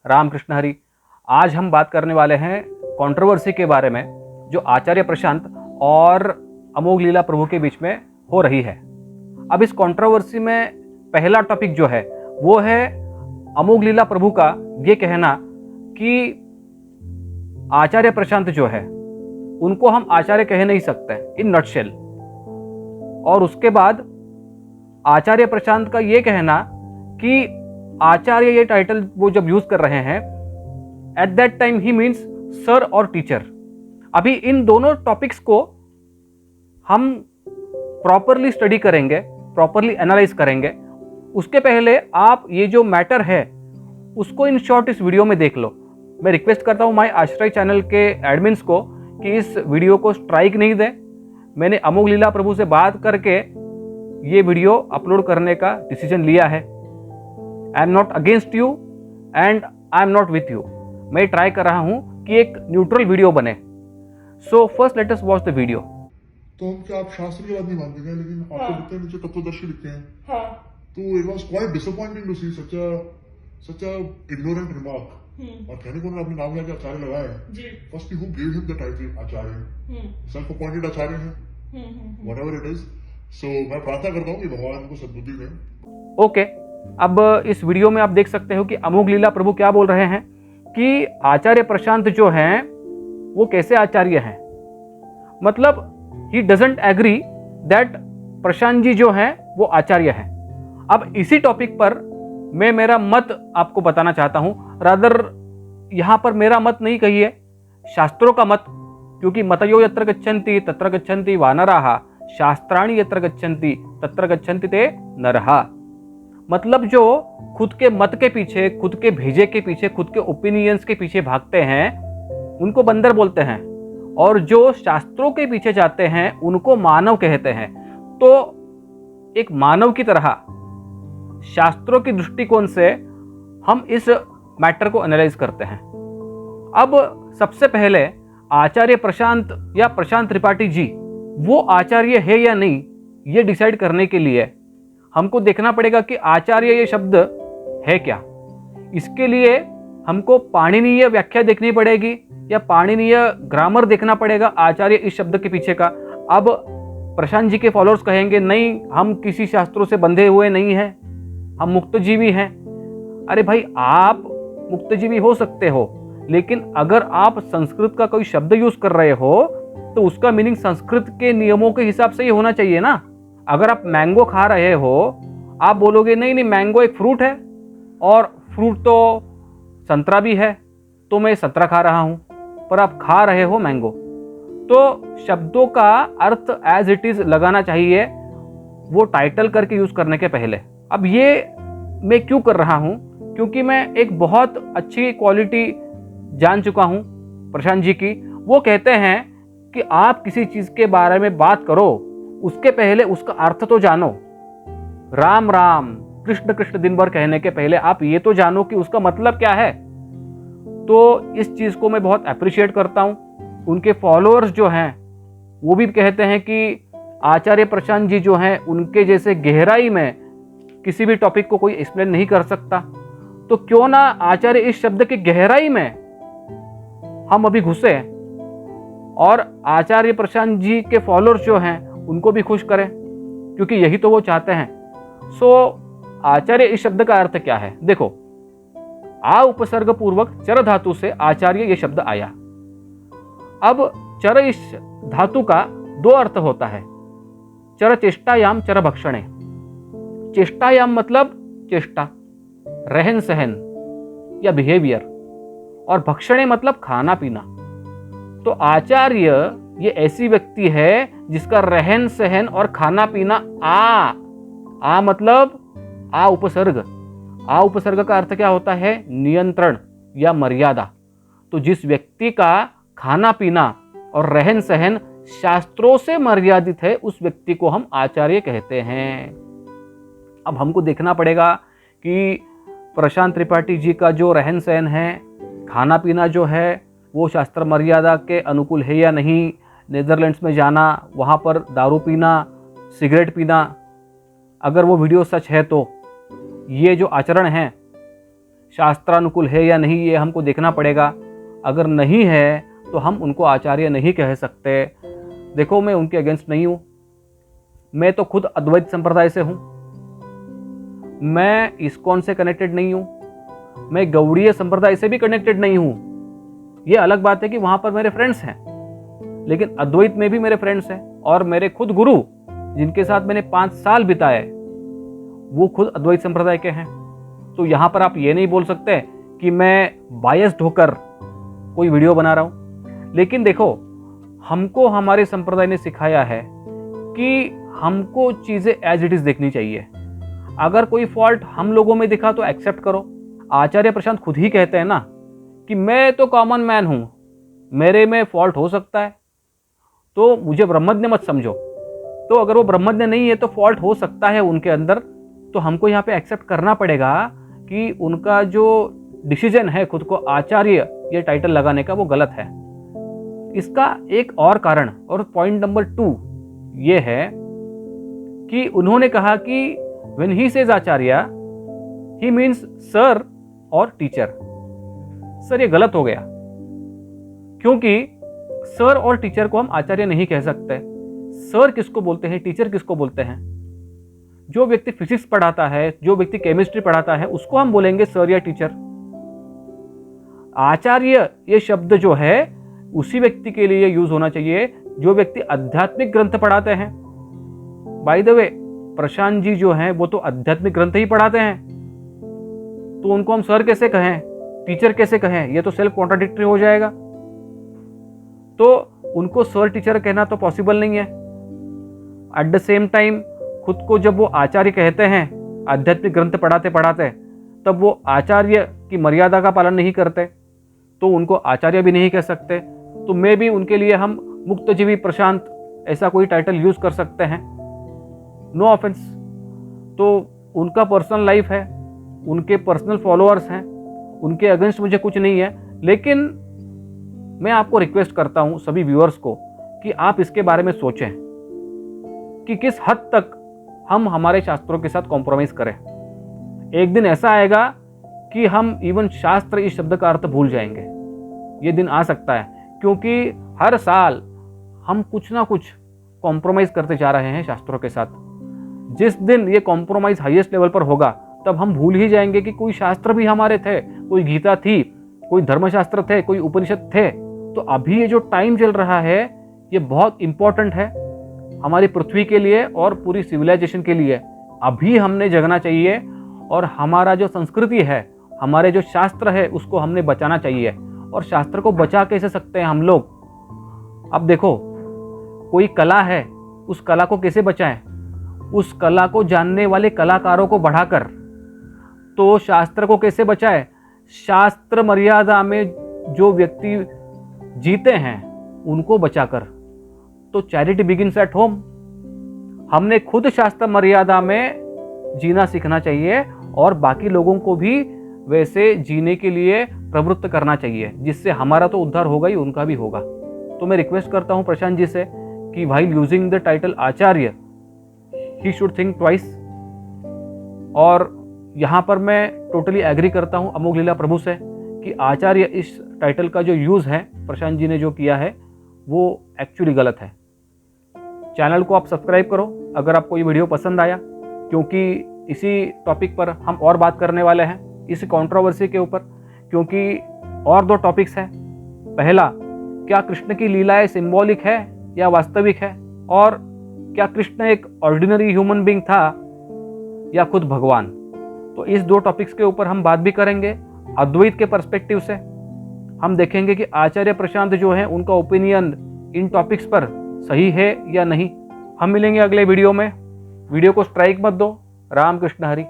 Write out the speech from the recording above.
रामकृष्ण हरि। आज हम बात करने वाले हैं कंट्रोवर्सी के बारे में जो आचार्य प्रशांत और अमोघ लीला प्रभु के बीच में हो रही है। अब इस कंट्रोवर्सी में पहला टॉपिक जो है वो है अमोघ लीला प्रभु का ये कहना कि आचार्य प्रशांत जो है उनको हम आचार्य कह नहीं सकते इन नटशेल। और उसके बाद आचार्य प्रशांत का ये कहना कि आचार्य ये टाइटल वो जब यूज कर रहे हैं at that time he means sir और टीचर। अभी इन दोनों टॉपिक्स को हम प्रॉपरली स्टडी करेंगे, प्रॉपरली एनालाइज करेंगे। उसके पहले आप ये जो मैटर है उसको इन शॉर्ट इस वीडियो में देख लो। मैं रिक्वेस्ट करता हूँ माय आश्रय चैनल के एडमिन्स को कि इस वीडियो को स्ट्राइक नहीं दें। मैंने अमोघ लीला प्रभु से बात करके ये वीडियो अपलोड करने का डिसीजन लिया है। I am not against you and I am not with you. मैं ट्राई कर रहा हूँ कि एक न्यूट्रल वीडियो बने। So first let us watch the video. तो हम क्या आप शास्त्र की बात नहीं मानते हैं, लेकिन आपको लिखते हैं नीचे तत्वदर्शी लिखते हैं। हाँ. तो it was quite disappointing to see such a ignorant remark. और कहने को अपने नाम लेके आचार्य लगाया है। जी. Firstly who give him the title Acharya? Self appointed Acharya है, व्हाटएवर इट इज। सो मैं प्रार्थना करता हूँ कि भगवान उनको सद्बुद्धि दें। ओके, अब इस वीडियो में आप देख सकते हो कि अमोघ लीला प्रभु क्या बोल रहे हैं कि आचार्य प्रशांत जो हैं वो कैसे आचार्य हैं। मतलब he doesn't agree that Prashant ji जो हैं वो आचार्य हैं। अब इसी टॉपिक पर मैं मेरा मत आपको बताना चाहता हूं। रादर यहां पर मेरा मत नहीं कहिए, शास्त्रों का मत, क्योंकि मतयो यत्र गच्छन्ति तत्र गच्छन्ति वानराः, शास्त्राणि यत्र गच्छन्ति तत्र गच्छन्ति ते नरः। मतलब जो खुद के मत के पीछे, खुद के भेजे के पीछे, खुद के ओपिनियंस के पीछे भागते हैं उनको बंदर बोलते हैं, और जो शास्त्रों के पीछे जाते हैं उनको मानव कहते हैं। तो एक मानव की तरह शास्त्रों की दृष्टिकोण से हम इस मैटर को एनालाइज करते हैं। अब सबसे पहले आचार्य प्रशांत या प्रशांत त्रिपाठी जी वो आचार्य है या नहीं, ये डिसाइड करने के लिए हमको देखना पड़ेगा कि आचार्य ये शब्द है क्या। इसके लिए हमको पाणिनीय व्याख्या देखनी पड़ेगी या पाणिनीय ग्रामर देखना पड़ेगा आचार्य इस शब्द के पीछे का। अब प्रशांत जी के फॉलोअर्स कहेंगे नहीं, हम किसी शास्त्रों से बंधे हुए नहीं हैं, हम मुक्तजीवी हैं। अरे भाई, आप मुक्तजीवी हो सकते हो, लेकिन अगर आप संस्कृत का कोई शब्द यूज कर रहे हो तो उसका मीनिंग संस्कृत के नियमों के हिसाब से ही होना चाहिए ना। अगर आप मैंगो खा रहे हो, आप बोलोगे नहीं नहीं मैंगो एक फ्रूट है और फ्रूट तो संतरा भी है, तो मैं संतरा खा रहा हूं, पर आप खा रहे हो मैंगो। तो शब्दों का अर्थ एज इट इज लगाना चाहिए वो टाइटल करके यूज करने के पहले। अब ये मैं क्यों कर रहा हूं, क्योंकि मैं एक बहुत अच्छी क्वालिटी जान चुका हूं प्रशांत जी की। वो कहते हैं कि आप किसी चीज के बारे में बात करो उसके पहले उसका अर्थ तो जानो। राम राम कृष्ण कृष्ण दिन भर कहने के पहले आप ये तो जानो कि उसका मतलब क्या है। तो इस चीज को मैं बहुत अप्रिशिएट करता हूं। उनके फॉलोअर्स जो हैं वो भी कहते हैं कि आचार्य प्रशांत जी जो हैं उनके जैसे गहराई में किसी भी टॉपिक को कोई एक्सप्लेन नहीं कर सकता। तो क्यों ना आचार्य इस शब्द की गहराई में हम अभी घुसे और आचार्य प्रशांत जी के फॉलोअर्स जो हैं उनको भी खुश करें, क्योंकि यही तो वो चाहते हैं। सो आचार्य इस शब्द का अर्थ क्या है, देखो। आ उपसर्ग पूर्वक चर धातु से आचार्य ये शब्द आया। अब चर इस धातु का दो अर्थ होता है, चर चेष्टायाम चर भक्षणे। चेष्टायाम मतलब चेष्टा, रहन सहन या बिहेवियर, और भक्षणे मतलब खाना पीना। तो आचार्य ये ऐसी व्यक्ति है जिसका रहन सहन और खाना पीना आ मतलब आ उपसर्ग। आ उपसर्ग का अर्थ क्या होता है, नियंत्रण या मर्यादा। तो जिस व्यक्ति का खाना पीना और रहन सहन शास्त्रों से मर्यादित है उस व्यक्ति को हम आचार्य कहते हैं। अब हमको देखना पड़ेगा कि प्रशांत त्रिपाठी जी का जो रहन सहन है, खाना पीना जो है, वो शास्त्र मर्यादा के अनुकूल है या नहीं। नीदरलैंड्स में जाना, वहाँ पर दारू पीना, सिगरेट पीना, अगर वो वीडियो सच है तो ये जो आचरण है शास्त्रानुकूल है या नहीं, ये हमको देखना पड़ेगा। अगर नहीं है तो हम उनको आचार्य नहीं कह सकते। देखो, मैं उनके अगेंस्ट नहीं हूँ, मैं तो खुद अद्वैत संप्रदाय से हूँ, मैं इस्कॉन से कनेक्टेड नहीं हूँ, मैं गौड़ीय संप्रदाय से भी कनेक्टेड नहीं हूँ। ये अलग बात है कि वहाँ पर मेरे फ्रेंड्स हैं, लेकिन अद्वैत में भी मेरे फ्रेंड्स हैं। और मेरे खुद गुरु जिनके साथ मैंने 5 साल बिताए वो खुद अद्वैत संप्रदाय के हैं। तो यहाँ पर आप ये नहीं बोल सकते कि मैं बायस्ड होकर कोई वीडियो बना रहा हूँ। लेकिन देखो, हमको हमारे संप्रदाय ने सिखाया है कि हमको चीज़ें एज इट इज़ देखनी चाहिए। अगर कोई फॉल्ट हम लोगों में दिखा तो एक्सेप्ट करो। आचार्य प्रशांत खुद ही कहते हैं ना कि मैं तो कॉमन मैन हूँ, मेरे में फॉल्ट हो सकता है, तो मुझे ब्रह्मज्ञ मत समझो। तो अगर वो ब्रह्मज्ञ नहीं है तो फॉल्ट हो सकता है उनके अंदर, तो हमको यहाँ पे एक्सेप्ट करना पड़ेगा कि उनका जो डिसीजन है खुद को आचार्य ये टाइटल लगाने का वो गलत है। इसका एक और कारण और पॉइंट नंबर 2 ये है कि उन्होंने कहा कि when he says Acharya he means sir और टीचर। सर, ये गलत हो गया, क्योंकि सर और टीचर को हम आचार्य नहीं कह सकते। सर किसको बोलते हैं, टीचर किसको बोलते हैं? जो व्यक्ति फिजिक्स पढ़ाता है, जो व्यक्ति केमिस्ट्री पढ़ाता है, उसको हम बोलेंगे सर या टीचर। आचार्य ये शब्द जो है उसी व्यक्ति के लिए यूज होना चाहिए जो व्यक्ति आध्यात्मिक ग्रंथ पढ़ाते हैं। By the way, Prashant ji जो हैं वो तो आध्यात्मिक ग्रंथ ही पढ़ाते हैं, तो उनको हम सर कैसे कहें, टीचर कैसे कहें? ये तो सेल्फ कॉन्ट्राडिक्टरी हो जाएगा। तो उनको सर टीचर कहना तो पॉसिबल नहीं है। एट द सेम टाइम खुद को जब वो आचार्य कहते हैं आध्यात्मिक ग्रंथ पढ़ाते पढ़ाते, तब वो आचार्य की मर्यादा का पालन नहीं करते, तो उनको आचार्य भी नहीं कह सकते। तो मैं भी उनके लिए हम मुक्तजीवी प्रशांत ऐसा कोई टाइटल यूज कर सकते हैं, नो ऑफेंस। तो उनका पर्सनल लाइफ है, उनके पर्सनल फॉलोअर्स हैं, उनके अगेंस्ट मुझे कुछ नहीं है। लेकिन मैं आपको रिक्वेस्ट करता हूं सभी व्यूअर्स को कि आप इसके बारे में सोचें कि किस हद तक हम हमारे शास्त्रों के साथ कॉम्प्रोमाइज करें। एक दिन ऐसा आएगा कि हम इवन शास्त्र इस शब्द का अर्थ भूल जाएंगे। ये दिन आ सकता है, क्योंकि हर साल हम कुछ ना कुछ कॉम्प्रोमाइज करते जा रहे हैं शास्त्रों के साथ। जिस दिन ये कॉम्प्रोमाइज हाईएस्ट लेवल पर होगा, तब हम भूल ही जाएंगे कि कोई शास्त्र भी हमारे थे, कोई गीता थी, कोई धर्मशास्त्र थे, कोई उपनिषद थे। तो अभी ये जो टाइम चल रहा है ये बहुत इंपॉर्टेंट है हमारी पृथ्वी के लिए और पूरी सिविलाइजेशन के लिए। अभी हमने जगना चाहिए और हमारा जो संस्कृति है, हमारे जो शास्त्र है, उसको हमने बचाना चाहिए। और शास्त्र को बचा कैसे सकते हैं हम लोग? अब देखो, कोई कला है, उस कला को कैसे बचाएं? उस कला को जानने वाले कलाकारों को बढ़ाकर। तो शास्त्र को कैसे बचाएं? शास्त्र मर्यादा में जो व्यक्ति जीते हैं उनको बचाकर। तो चैरिटी बिगिंस एट होम। हमने खुद शास्त्र मर्यादा में जीना सीखना चाहिए और बाकी लोगों को भी वैसे जीने के लिए प्रवृत्त करना चाहिए, जिससे हमारा तो उद्धार होगा ही, उनका भी होगा। तो मैं रिक्वेस्ट करता हूं प्रशांत जी से कि while using the title Acharya he should think twice. और यहाँ पर मैं टोटली एग्री करता हूँ अमोघ लीला प्रभु से कि आचार्य इस टाइटल का जो यूज़ है प्रशांत जी ने जो किया है वो एक्चुअली गलत है। चैनल को आप सब्सक्राइब करो अगर आपको ये वीडियो पसंद आया, क्योंकि इसी टॉपिक पर हम और बात करने वाले हैं, इस कंट्रोवर्सी के ऊपर। क्योंकि और 2 टॉपिक्स हैं। पहला, क्या कृष्ण की लीलाएं सिंबॉलिक है या वास्तविक है? और क्या कृष्ण एक ऑर्डिनरी ह्यूमन बीइंग था या खुद भगवान? तो इस 2 टॉपिक्स के ऊपर हम बात भी करेंगे अद्वैत के पर्सपेक्टिव से। हम देखेंगे कि आचार्य प्रशांत जो है उनका ओपिनियन इन टॉपिक्स पर सही है या नहीं। हम मिलेंगे अगले वीडियो में। वीडियो को स्ट्राइक मत दो। राम कृष्ण हरि।